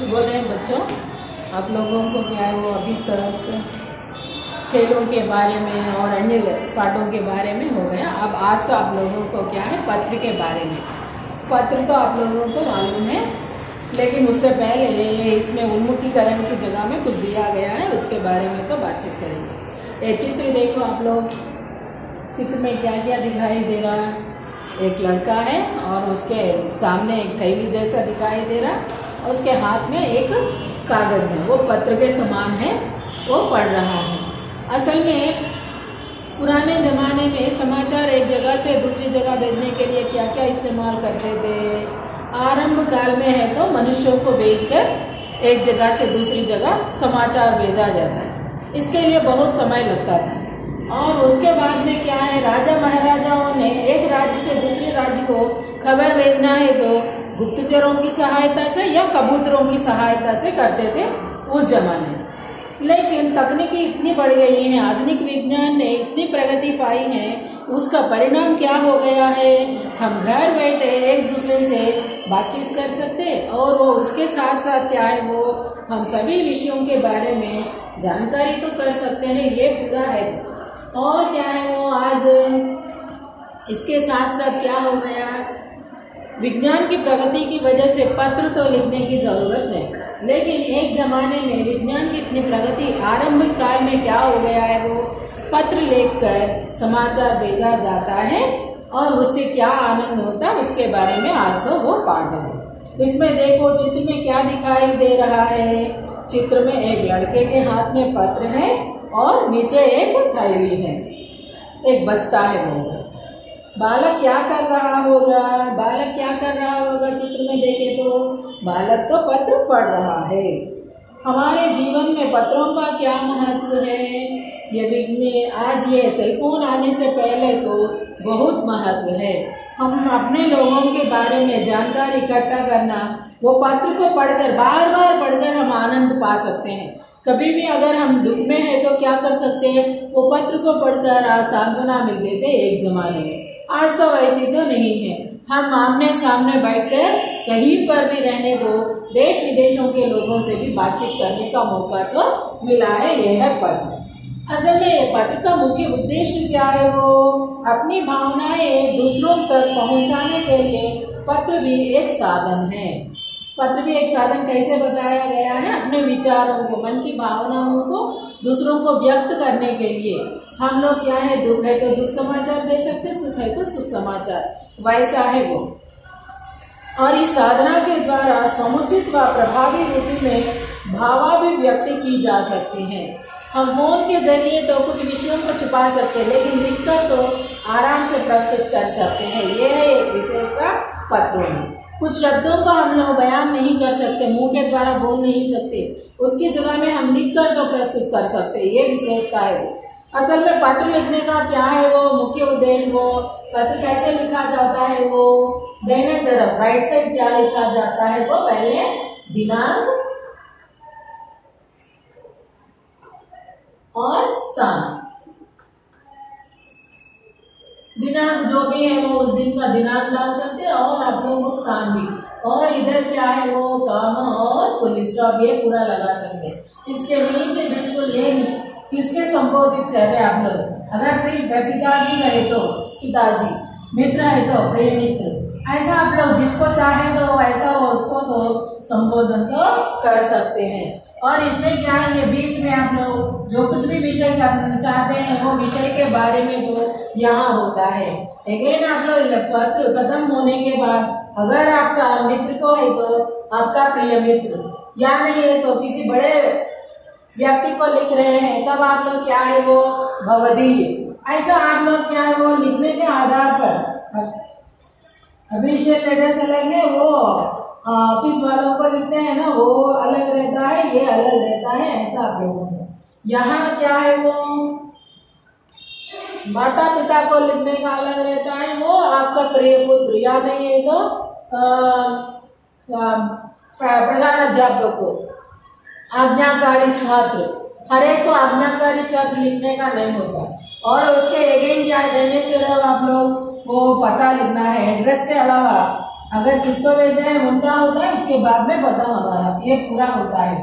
शुभोदय बच्चों, आप लोगों को क्या है वो अभी तक खेलों के बारे में और अन्य पाठों के बारे में हो गया। अब आज से आप लोगों को क्या है पत्र के बारे में। पत्र तो आप लोगों को मालूम है, लेकिन उससे पहले इसमें उन्मुखीकरण की जगह में कुछ दिया गया है, उसके बारे में तो बातचीत करेंगे। ये चित्र देखो आप लोग, चित्र में क्या क्या दिखाई दे रहा है। एक लड़का है और उसके सामने एक थैली जैसा दिखाई दे रहा है और उसके हाथ में एक कागज है, वो पत्र के समान है, वो पढ़ रहा है। असल में पुराने जमाने में समाचार एक जगह से दूसरी जगह भेजने के लिए क्या क्या इस्तेमाल करते थे। आरंभ काल में है तो मनुष्यों को भेजकर एक जगह से दूसरी जगह समाचार भेजा जाता है, इसके लिए बहुत समय लगता था। और उसके बाद में क्या है, राजा महाराजाओं ने एक राज्य से दूसरे राज्य को खबर भेजना है तो गुप्तचरों की सहायता से या कबूतरों की सहायता से करते थे उस जमाने में। लेकिन तकनीकी इतनी बढ़ गई है, आधुनिक विज्ञान ने इतनी प्रगति पाई है, उसका परिणाम क्या हो गया है, हम घर बैठे एक दूसरे से बातचीत कर सकते हैं और वो उसके साथ साथ क्या है वो हम सभी विषयों के बारे में जानकारी तो कर सकते हैं। ये पूरा है और क्या है वो आज इसके साथ साथ क्या हो गया, विज्ञान की प्रगति की वजह से पत्र तो लिखने की जरूरत है, लेकिन एक जमाने में विज्ञान की इतनी प्रगति आरंभिक काल में क्या हो गया है, वो पत्र लिखकर समाचार भेजा जाता है और उससे क्या आनंद होता है उसके बारे में आज तो वो पाठ है। इसमें देखो चित्र में क्या दिखाई दे रहा है। चित्र में एक लड़के के हाथ में पत्र है और नीचे एक थैली है, एक बस्ता है। वो बालक क्या कर रहा होगा, बालक क्या कर रहा होगा, चित्र में देखे तो बालक तो पत्र पढ़ रहा है। हमारे जीवन में पत्रों का क्या महत्व है, ये आज ये सेलफोन आने से पहले तो बहुत महत्व है। हम अपने लोगों के बारे में जानकारी इकट्ठा करना, वो पत्र को पढ़कर बार बार पढ़कर हम आनंद पा सकते हैं। कभी भी अगर हम दुख में है तो क्या कर सकते हैं, वो पत्र को पढ़कर सांत्वना मिलते थे एक जमाने में। आज तो वैसी तो नहीं है। हम आमने सामने बैठकर कहीं पर भी रहने दो, देश विदेशों के लोगों से भी बातचीत करने का मौका तो मिला है। यह है पत्र। असल में पत्र का मुख्य उद्देश्य क्या है, वो अपनी भावनाएं दूसरों तक पहुंचाने के लिए पत्र भी एक साधन है। पत्र भी एक साधन कैसे बताया गया है, अपने विचारों को, मन की भावनाओं को दूसरों को व्यक्त करने के लिए। हम लोग क्या है, दुख है तो दुख समाचार दे सकते, सुख है तो सुख समाचार, वैसा है वो। और इस साधना के द्वारा समुचित व प्रभावी रूप में भावाभिव्यक्ति की जा सकती है। हम फोन के जरिए तो कुछ विषयों को छुपा सकते हैं, लेकिन लिखकर तो आराम से प्रस्तुत कर सकते हैं। यह है एक विशेषता पत्रों में। कुछ शब्दों का हम लोग बयान नहीं कर सकते, मुंह के द्वारा बोल नहीं सकते, उसकी जगह में हम लिखकर तो प्रस्तुत कर सकते हैं। ये विशेषता है वो। असल में पत्र लिखने का क्या है वो मुख्य उद्देश्य, वो पत्र कैसे लिखा जाता है, वो दाहिने तरफ राइट साइड क्या लिखा जाता है, वो पहले दिनांक और स्थान। दिनांक जो भी है वो उस दिन का दिनांक डाल सकते हैं और आप लोग वो स्थान भी, और इधर क्या है वो कॉमा और फुल स्टॉप ये पूरा लगा सकते हैं। इसके नीचे बिल्कुल ये किसके संबोधित कर रहे हैं आप लोग। अगर पिताजी है तो पिताजी, मित्र है तो प्रिय मित्र, ऐसा आप लोग जिसको चाहे तो ऐसा उसको तो संबोधन तो कर सकते हैं। और इसमें क्या है, ये बीच में आप लोग जो कुछ भी विषय करना चाहते हैं वो विषय के बारे में तो यहाँ होता है। अगेन आप लोग पत्र खत्म होने के बाद अगर आपका मित्र को है तो आपका प्रिय मित्र, या नहीं है तो किसी बड़े व्यक्ति को लिख रहे हैं तब आप लोग क्या है वो भवदीय, ऐसा आप लोग क्या है वो लिखने के आधार पर। अभिषेक लेटर से अलग है, वो ऑफिस वालों को लिखते हैं ना, वो अलग रहता है, ये अलग रहता है, ऐसा आप लोगों को। यहाँ क्या है वो माता पिता को लिखने का अलग रहता है, वो आपका प्रिय पुत्र, या नहीं है तो प्रधान अध्यापक को, आज्ञाकारी छात्र, हर एक को आज्ञाकारी छात्र लिखने का नहीं होता। और उसके अगेन क्या देने से आप लोग वो पता लिखना है, एड्रेस के अलावा अगर किसको भेजा है उनका होता है, इसके बाद में बताओ हमारा, ये पूरा होता है।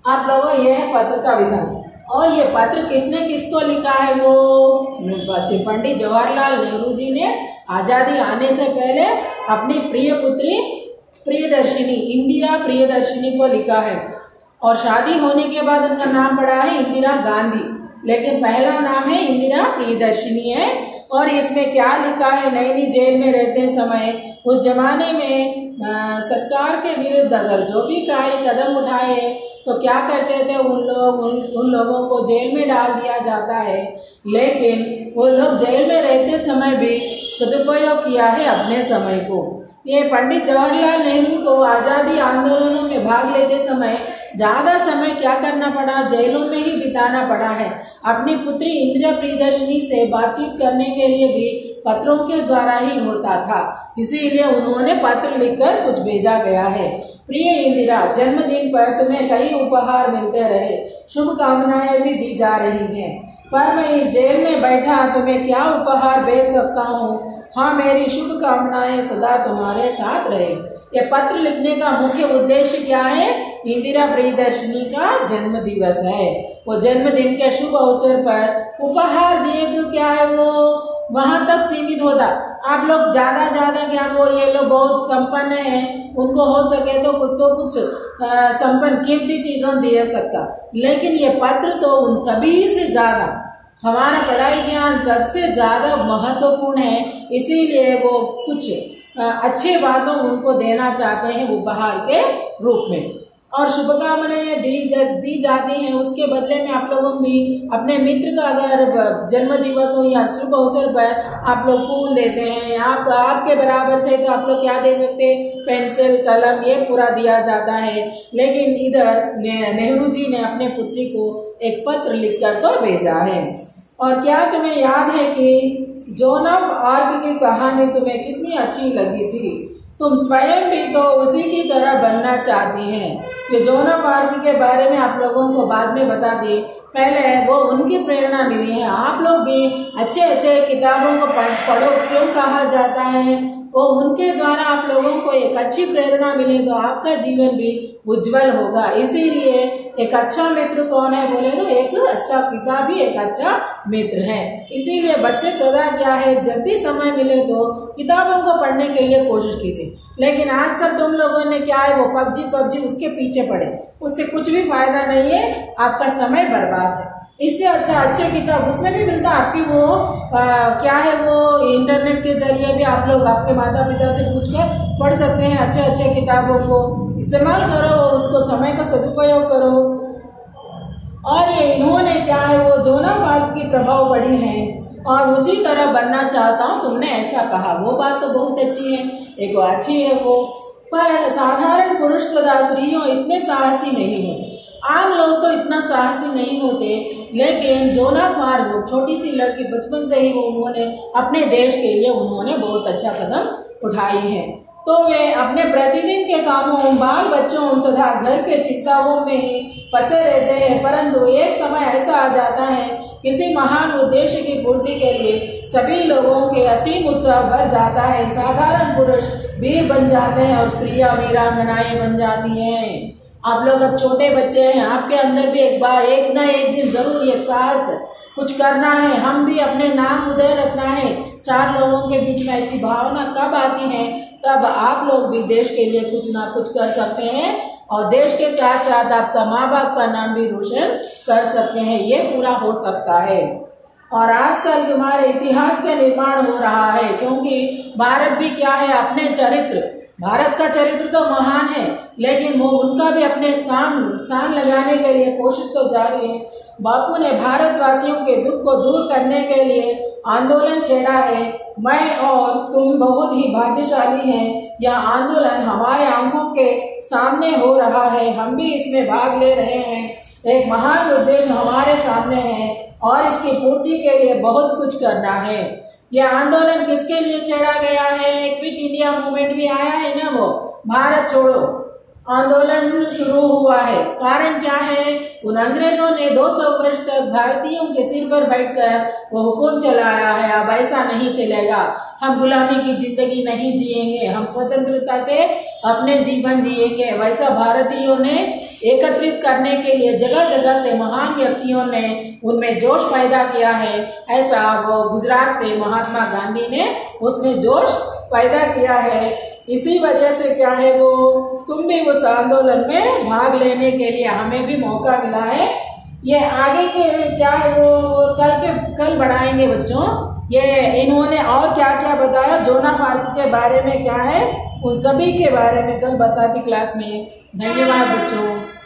आप लोगों ये है पत्र का विधान। और ये पत्र किसने किसको लिखा है, वो पंडित जवाहरलाल नेहरू जी ने आजादी आने से पहले अपनी प्रिय पुत्री प्रियदर्शिनी, इंदिरा प्रियदर्शिनी को लिखा है। और शादी होने के बाद उनका नाम पड़ा है इंदिरा गांधी, लेकिन पहला नाम है इंदिरा प्रियदर्शिनी है। और इसमें क्या लिखा है, नैनी जेल में रहते समय उस जमाने में सरकार के विरुद्ध अगर जो भी कार्य कदम उठाए तो क्या करते थे, उन लोगों को जेल में डाल दिया जाता है। लेकिन वो लोग जेल में रहते समय भी सदुपयोग किया है अपने समय को। ये पंडित जवाहरलाल नेहरू को आजादी आंदोलनों में भाग लेते समय ज्यादा समय क्या करना पड़ा, जेलों में ही बिताना पड़ा है। अपनी पुत्री इंदिरा प्रियदर्शिनी से बातचीत करने के लिए भी पत्रों के द्वारा ही होता था, इसीलिए उन्होंने पत्र लिखकर कुछ भेजा गया है। प्रिय इंदिरा, जन्मदिन पर तुम्हें कई उपहार मिलते रहे, शुभकामनाएं भी दी जा रही हैं, पर मैं इस जेल में बैठा तुम्हें क्या उपहार भेज सकता हूँ। हाँ, मेरी शुभकामनाएं सदा तुम्हारे साथ रहे। ये पत्र लिखने का मुख्य उद्देश्य क्या है, इंदिरा प्रियदर्शिनी का जन्म दिवस है। वो जन्मदिन के शुभ अवसर पर उपहार दिए तो क्या है, वो वहां तक सीमित होता। आप लोग ज्यादा क्या, वो ये लोग बहुत संपन्न हैं, उनको हो सके तो कुछ संपन्न कीमती चीजों दे सकता, लेकिन ये पत्र तो उन सभी से ज्यादा, हमारा पढ़ाई ज्ञान सबसे ज्यादा महत्वपूर्ण है, इसीलिए वो कुछ अच्छे बातों उनको देना चाहते हैं उपहार के रूप में। और शुभकामनाएं दी जाती हैं, उसके बदले में आप लोगों भी अपने मित्र का अगर जन्म दिवस हो या शुभ अवसर पर आप लोग फूल देते हैं। आपके बराबर से तो आप लोग क्या दे सकते हैं, पेंसिल कलम, ये पूरा दिया जाता है। लेकिन इधर नेहरू जी ने अपने पुत्री को एक पत्र लिखकर तो भेजा है। और क्या तुम्हें याद है कि जोन ऑफ आर्क की कहानी तुम्हें कितनी अच्छी लगी थी, तुम स्वयं भी तो उसी की तरह बनना चाहती हैं। ये जोन ऑफ आर्क के बारे में आप लोगों को बाद में बता दी, पहले वो उनकी प्रेरणा मिली है। आप लोग भी अच्छे किताबों को पढ़ो, क्यों कहा जाता है, वो उनके द्वारा आप लोगों को एक अच्छी प्रेरणा मिले तो आपका जीवन भी उज्जवल होगा। इसीलिए एक अच्छा मित्र कौन है बोले तो एक अच्छा पिता भी एक अच्छा मित्र है। इसीलिए बच्चे सदा क्या है, जब भी समय मिले तो किताबों को पढ़ने के लिए कोशिश कीजिए। लेकिन आजकल तुम लोगों ने क्या है, वो पबजी उसके पीछे पड़े, उससे कुछ भी फायदा नहीं है, आपका समय बर्बाद है। इससे अच्छा अच्छे किताब उसमें भी मिलता है आपकी वो क्या है, वो इंटरनेट के जरिए भी आप लोग अपने माता पिता से पूछ कर पढ़ सकते हैं। अच्छे किताबों को इस्तेमाल करो और उसको समय का सदुपयोग करो। और ये इन्होंने क्या है, वो जोन ऑफ आर्क की प्रभाव पड़ी है और उसी तरह बनना चाहता हूँ, तुमने ऐसा कहा, वो बात तो बहुत अच्छी है, एक अच्छी है वो। पर साधारण पुरुष तथा स्त्रियों इतने साहसी नहीं होते, आम लोग तो इतना साहसी नहीं होते, लेकिन जोन ऑफ आर्क छोटी सी लड़की बचपन से ही वो उन्होंने अपने देश के लिए उन्होंने बहुत अच्छा कदम उठाई है। तो वे अपने प्रतिदिन के कामों, बाल बच्चों तथा घर के चिंताओं में ही फंसे रहते हैं, परंतु एक समय ऐसा आ जाता है, किसी महान उद्देश्य की पूर्ति के लिए सभी लोगों के असीम उत्साह भर जाता है। साधारण पुरुष वीर बन जाते हैं और स्त्रियां वीरांगनाएं बन जाती हैं। आप लोग अब छोटे बच्चे हैं, आपके अंदर भी एक ना एक दिन जरूर एक साहस कुछ करना है, हम भी अपने नाम उदय रखना है। चार लोगों के बीच में ऐसी भावना कब आती है, तब आप लोग भी देश के लिए कुछ ना कुछ कर सकते हैं और देश के साथ साथ आपका माँ बाप का नाम भी रोशन कर सकते हैं, ये पूरा हो सकता है। और आजकल तुम्हारे इतिहास का निर्माण हो रहा है, क्योंकि भारत भी क्या है, अपने चरित्र, भारत का चरित्र तो महान है, लेकिन वो उनका भी अपने स्थान लगाने के लिए कोशिश तो जारी है। बापू ने भारतवासियों के दुख को दूर करने के लिए आंदोलन छेड़ा है। मैं और तुम बहुत ही भाग्यशाली हैं, यह आंदोलन हमारे आंखों के सामने हो रहा है, हम भी इसमें भाग ले रहे हैं। एक महान उद्देश्य हमारे सामने है और इसकी पूर्ति के लिए बहुत कुछ करना है। यह आंदोलन किसके लिए छेड़ा गया है, क्विट इंडिया मूवमेंट भी आया है ना, वो भारत छोड़ो, आंदोलन शुरू हुआ है। कारण क्या है? उन अंग्रेजों ने 200 वर्ष तक भारतीयों के सिर पर बैठकर वो हुकुम चलाया है। अब ऐसा नहीं चलेगा, हम गुलामी की जिंदगी नहीं जिएंगे, हम स्वतंत्रता से अपने जीवन जिएंगे। वैसा भारतीयों ने एकत्रित करने के लिए जगह जगह से महान व्यक्तियों ने उनमें जोश पैदा किया है। ऐसा वो गुजरात से महात्मा गांधी ने उसमें जोश पैदा किया है। इसी वजह से क्या है, वो तुम भी उस आंदोलन में भाग लेने के लिए हमें भी मौका मिला है। ये आगे के क्या है वो कल बढ़ाएंगे बच्चों। ये इन्होंने और क्या क्या बताया, जोन ऑफ आर्क के बारे में क्या है, उन सभी के बारे में कल बताती क्लास में। धन्यवाद बच्चों।